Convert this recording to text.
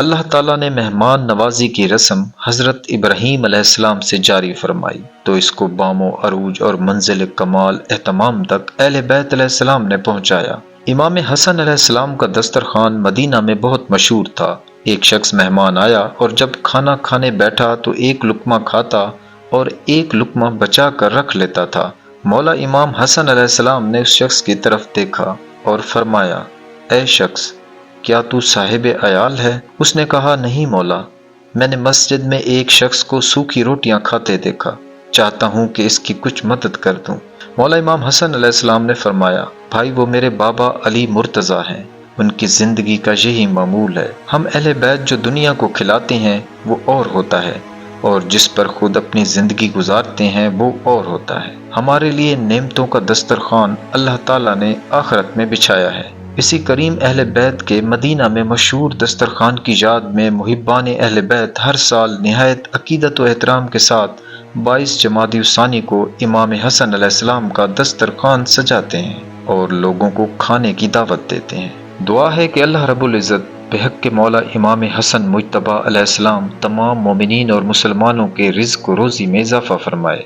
اللہ تعالیٰ نے مہمان نوازی کی رسم حضرت ابراہیم علیہ السلام سے جاری فرمائی تو اس کو بام و عروج اور منزل کمال اہتمام تک اہل بیت علیہ السلام نے پہنچایا۔ امام حسن علیہ السلام کا دسترخوان مدینہ میں بہت مشہور تھا۔ ایک شخص مہمان آیا اور جب کھانا کھانے بیٹھا تو ایک لقمہ کھاتا اور ایک لقمہ بچا کر رکھ لیتا تھا۔ مولا امام حسن علیہ السلام نے اس شخص کی طرف دیکھا اور فرمایا، اے شخص، کیا تو صاحب عیال ہے؟ اس نے کہا، نہیں مولا، میں نے مسجد میں ایک شخص کو سوکھی روٹیاں کھاتے دیکھا، چاہتا ہوں کہ اس کی کچھ مدد کر دوں۔ مولا امام حسن علیہ السلام نے فرمایا، بھائی وہ میرے بابا علی مرتضیٰ ہیں، ان کی زندگی کا یہی معمول ہے۔ ہم اہل بیت جو دنیا کو کھلاتے ہیں وہ اور ہوتا ہے، اور جس پر خود اپنی زندگی گزارتے ہیں وہ اور ہوتا ہے۔ ہمارے لیے نعمتوں کا دسترخوان اللہ تعالیٰ نے آخرت میں بچھایا ہے۔ اسی کریم اہل بیت کے مدینہ میں مشہور دسترخوان کی یاد میں محبان اہل بیت ہر سال نہایت عقیدت و احترام کے ساتھ 22 جمادی الثانی کو امام حسن علیہ السلام کا دسترخوان سجاتے ہیں اور لوگوں کو کھانے کی دعوت دیتے ہیں۔ دعا ہے کہ اللہ رب العزت بحق کے مولا امام حسن مجتبی علیہ السلام تمام مومنین اور مسلمانوں کے رزق و روزی میں اضافہ فرمائے۔